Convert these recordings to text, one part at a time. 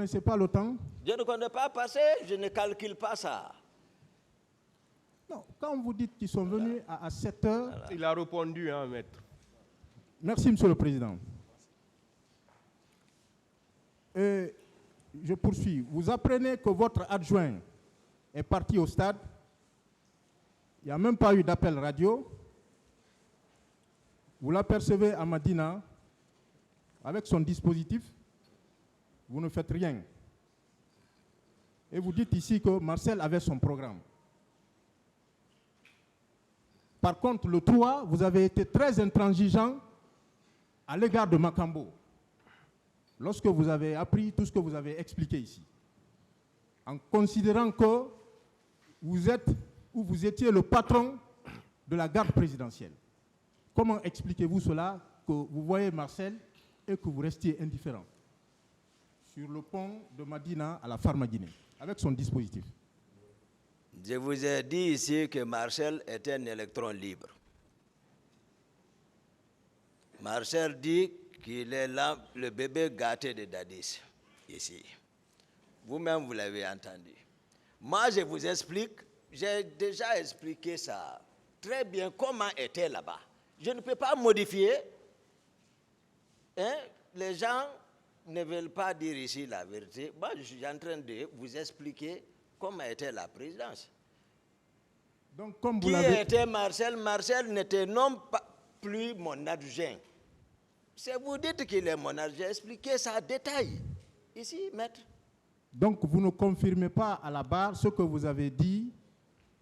connaissez pas le temps? Je ne connais pas passer, je ne calcule pas ça. Non, quand vous dites qu'ils sont venus à 7 heures... Voilà. Il a répondu, hein, maître. Merci, Monsieur le Président. Et je poursuis. Vous apprenez que votre adjoint est parti au stade. Il n'y a même pas eu d'appel radio. Vous l'apercevez à Madina avec son dispositif. Vous ne faites rien. Et vous dites ici que Marcel avait son programme. Par contre, le 3, vous avez été très intransigeant à l'égard de Makambo, lorsque vous avez appris tout ce que vous avez expliqué ici, en considérant que vous êtes ou vous étiez le patron de la garde présidentielle. Comment expliquez-vous cela, que vous voyez Marcel et que vous restiez indifférent sur le pont de Madina à la Farmadine, avec son dispositif? Je vous ai dit ici que Marcel est un électron libre. Marcel dit qu'il est là, le bébé gâté de Dadis, ici. Vous-même, vous l'avez entendu. Moi, je vous explique, j'ai déjà expliqué ça très bien, comment était là-bas. Je ne peux pas modifier. Hein? Les gens ne veulent pas dire ici la vérité. Moi, je suis en train de vous expliquer comment était la présidence. Donc, comme vous Qui l'avez... était Marcel? Marcel n'était non pas plus mon adjoint. C'est vous dites qu'il est mon adjoint. Expliquez ça en détail. Ici, maître. Donc, vous ne confirmez pas à la barre ce que vous avez dit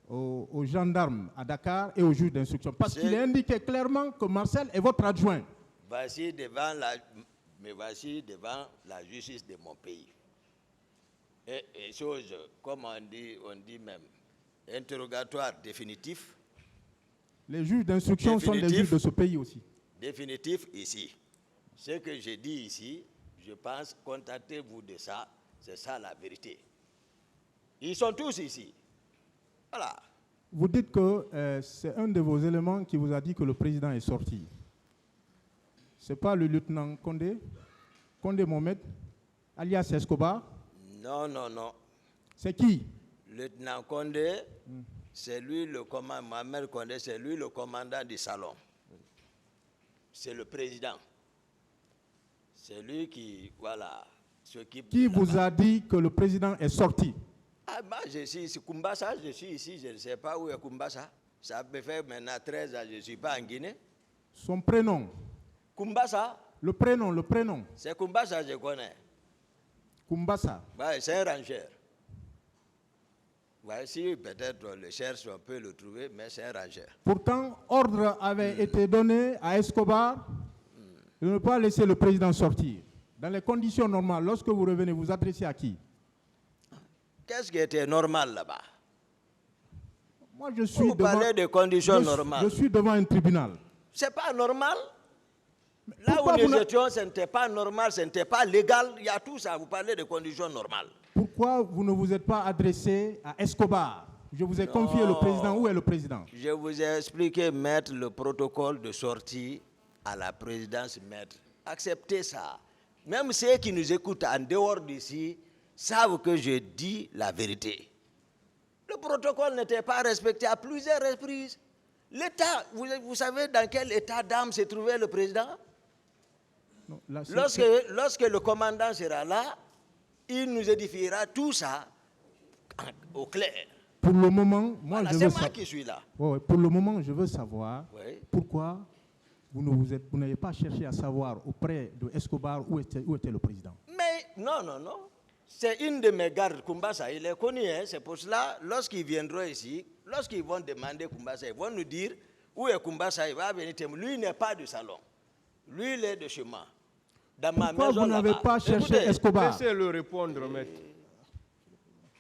aux gendarmes à Dakar et aux juges d'instruction. Parce qu'il est indiqué clairement que Marcel est votre adjoint. Voici devant la justice de mon pays. Et chose, comme on dit même, interrogatoire définitif. Les juges d'instruction sont des juges de ce pays aussi. Définitif ici. Ce que j'ai dit ici, je pense, contactez-vous de ça, c'est ça la vérité. Ils sont tous ici. Voilà. Vous dites que c'est un de vos éléments qui vous a dit que le président est sorti. Ce n'est pas le lieutenant Condé Mohamed, alias Escobar? Non, non, non. C'est qui? Lieutenant Condé, c'est lui le commandant, Mohamed Condé, c'est lui le commandant du salon. C'est le président. C'est lui qui, voilà, s'occupe. Qui vous a dit que le président est sorti? Ah, bah, je suis ici, Kumbasa, je suis ici, je ne sais pas où est Kumbasa. Ça peut faire maintenant 13 ans, je ne suis pas en Guinée. Son prénom? Kumbasa. Le prénom. C'est Kumbasa, je connais. Kumbasa. Ouais, c'est un rangeur. Ouais, si peut-être on le cherche, on peut le trouver, mais c'est un rangeur. Pourtant, ordre avait été donné à Escobar de ne pas laisser le président sortir. Dans les conditions normales, lorsque vous revenez, vous adressez à qui? Qu'est-ce qui était normal là-bas? Moi, je suis vous parlez de conditions normales. Je suis devant un tribunal. C'est pas normal. Là où nous étions, ce n'était pas normal, ce n'était pas légal. Il y a tout ça. Vous parlez de conditions normales. Pourquoi vous ne vous êtes pas adressé à Escobar? Je vous ai confié le président. Où est le président? Je vous ai expliqué, maître, le protocole de sortie à la présidence, maître. Acceptez ça. Même ceux qui nous écoutent en dehors d'ici savent que je dis la vérité. Le protocole n'était pas respecté à plusieurs reprises. L'État, vous savez dans quel état d'âme s'est trouvé le président? Non, là, lorsque le commandant sera là, il nous édifiera tout ça au clair. Pour le moment, moi, voilà, c'est moi qui suis là. Pour le moment, je veux savoir pourquoi vous n'avez pas cherché à savoir auprès de Escobar où était le président. Mais non. C'est une de mes gardes, Kumbasa. Il est connu, hein, c'est pour cela, lorsqu'ils viendront ici, lorsqu'ils vont demander Kumbasa, ils vont nous dire où est Kumbasa, il va venir témoigner. Lui, il n'est pas du salon. Lui, il est de chez moi. Dans ma maison, vous n'avez pas cherché Escobar? Laissez-le répondre, maître.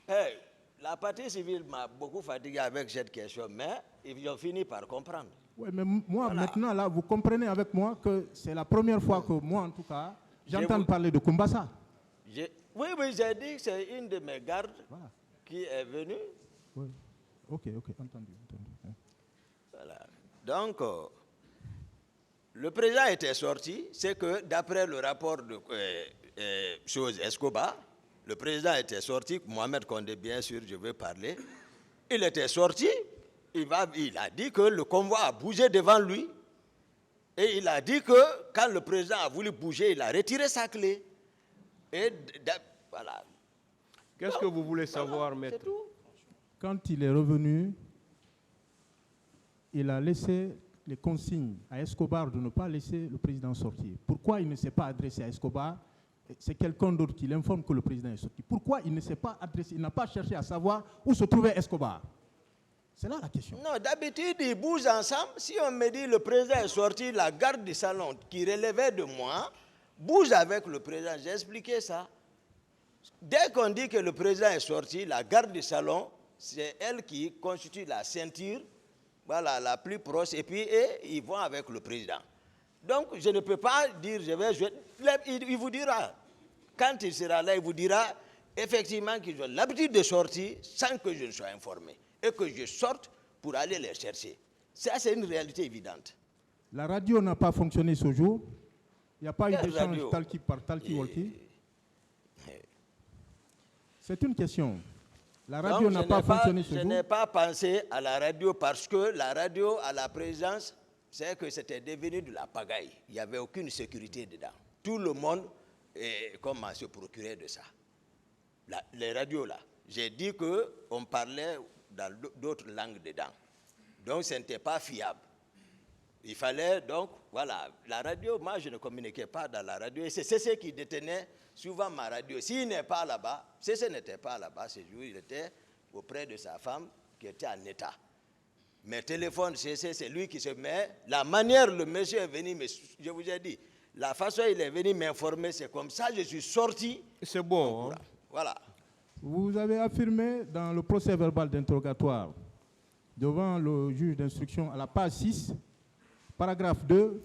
Hey, la partie civile m'a beaucoup fatigué avec cette question, mais ils ont fini par comprendre. Oui, mais moi, maintenant, là, vous comprenez avec moi que c'est la première fois que moi, en tout cas, j'entends parler de Kumbasa. Oui, j'ai dit que c'est une de mes gardes qui est venue. Oui, ok, entendu. Voilà. Donc, le président était sorti, c'est que d'après le rapport de Escobar, Le président était sorti, Mohamed Condé, bien sûr, je veux parler. Il était sorti, il a dit que le convoi a bougé devant lui. Et il a dit que quand le président a voulu bouger, il a retiré sa clé. Et voilà. Qu'est-ce que vous voulez savoir, maître? C'est tout. Quand il est revenu, il a laissé les consignes à Escobar de ne pas laisser le président sortir. Pourquoi il ne s'est pas adressé à Escobar? C'est quelqu'un d'autre qui l'informe que le président est sorti. Pourquoi il ne s'est pas adressé, il n'a pas cherché à savoir où se trouvait Escobar? C'est là la question. Non, d'habitude, ils bougent ensemble. Si on me dit le président est sorti, la garde du salon qui relevait de moi bouge avec le président. J'ai expliqué ça. Dès qu'on dit que le président est sorti, la garde du salon, c'est elle qui constitue la ceinture, voilà, la plus proche, et puis ils vont avec le président. Donc, je ne peux pas dire, je vais jouer. Il vous dira, quand il sera là, il vous dira effectivement qu'ils ont l'habitude de sortir sans que je ne sois informé et que je sorte pour aller les chercher. Ça, c'est une réalité évidente. La radio n'a pas fonctionné ce jour. Il n'y a pas eu Quelle d'échange radio? talkie par talkie-walkie. C'est une question. La radio n'a pas fonctionné ce jour. Je n'ai pas pensé à la radio parce que la radio à la présidence, c'est que c'était devenu de la pagaille. Il n'y avait aucune sécurité dedans. Tout le monde comment se procurer de ça. Les radios là. J'ai dit qu'on parlait dans d'autres langues dedans. Donc ce n'était pas fiable. Il fallait donc, voilà, la radio, moi je ne communiquais pas dans la radio. Et c'est ce qui détenait souvent ma radio. S'il n'est pas là-bas, ce n'était pas là-bas ce jour, il était auprès de sa femme qui était en état. Mes téléphones, c'est lui qui se met. La manière, le monsieur est venu, mais je vous ai dit, la façon il est venu m'informer, c'est comme ça, je suis sorti. C'est bon. Hein? Voilà. Vous avez affirmé dans le procès verbal d'interrogatoire devant le juge d'instruction à la page 6, paragraphe 2,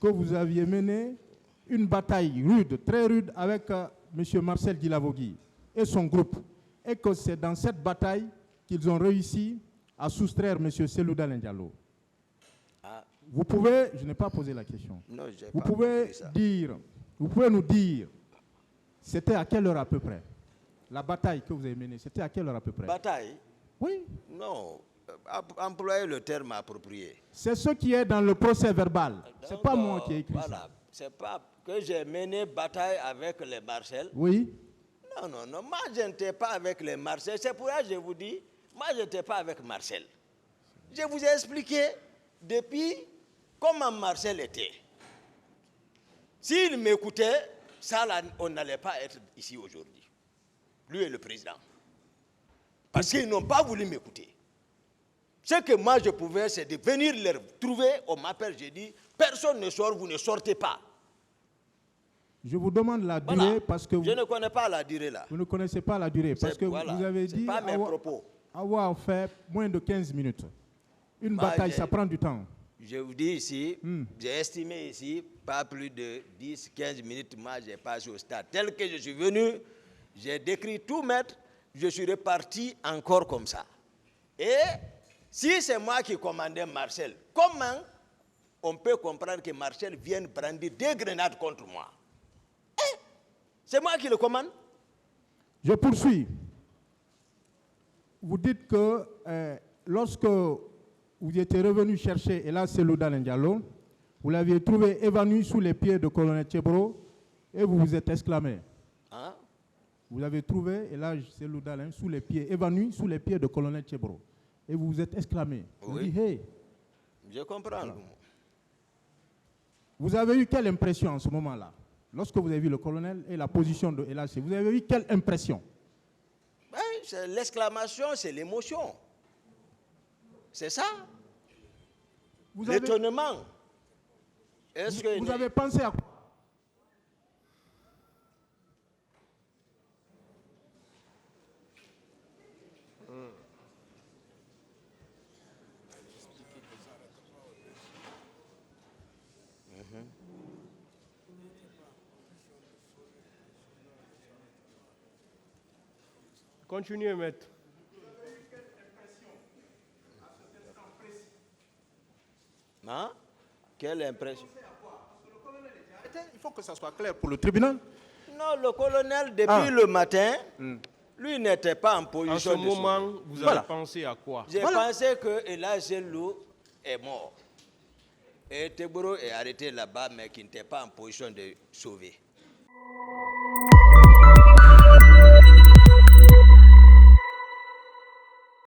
que vous aviez mené une bataille rude, très rude, avec M. Marcel Guilavogui et son groupe, et que c'est dans cette bataille qu'ils ont réussi à soustraire M. Selouda Diallo. Ah. Vous pouvez, je n'ai pas posé la question, Non, vous pouvez nous dire, c'était à quelle heure à peu près? La bataille que vous avez menée, c'était à quelle heure à peu près? Bataille? Oui. Non, employez le terme approprié. C'est ce qui est dans le procès verbal. Ce n'est pas moi qui ai écrit ça. C'est pas que j'ai mené bataille avec les Marcel. Oui. Non, moi je n'étais pas avec les Marcel. C'est pour ça que je vous dis, moi je n'étais pas avec Marcel. Je vous ai expliqué depuis comment Marcel était. S'il m'écoutait, ça là, on n'allait pas être ici aujourd'hui. Lui et le président. Parce qu'ils n'ont pas voulu m'écouter. Ce que moi je pouvais, c'est de venir les trouver. On m'appelle, j'ai dit, personne ne sort, vous ne sortez pas. Je vous demande la durée parce que je ne connais pas la durée là. Vous ne connaissez pas la durée parce que vous avez dit avoir fait moins de 15 minutes. Une bataille, ça prend du temps. Je vous dis ici, j'ai estimé ici, pas plus de 10-15 minutes, moi j'ai passé au stade. Tel que je suis venu, j'ai décrit tout maître, je suis reparti encore comme ça. Et si c'est moi qui commandais Marcel, comment on peut comprendre que Marcel vienne brandir des grenades contre moi? C'est moi qui le commande. Je poursuis. Vous dites que lorsque vous étiez revenu chercher Ella Selouda Diallo, vous l'aviez trouvé évanoui sous les pieds de colonel Tchebro et vous vous êtes exclamé. Hein? Vous avez trouvé Ella Selouda sous les pieds, évanoui sous les pieds de colonel Tchebro. Et vous vous êtes exclamé. Vous dites, hey. Je comprends. Voilà. Vous avez eu quelle impression en ce moment-là? Lorsque vous avez vu le colonel et la position de Ella, vous avez eu quelle impression? C'est l'exclamation, c'est l'émotion. C'est ça. L'étonnement. Vous avez pensé à quoi? Continuez, maître. Hein? Quelle impression? Il faut que ça soit clair pour le tribunal. Non, le colonel, depuis le matin, lui n'était pas en position En ce de moment, sauver. vous avez pensé à quoi? J'ai pensé que Elash Lou est mort. Et Tegboro est arrêté là-bas, mais qui n'était pas en position de sauver.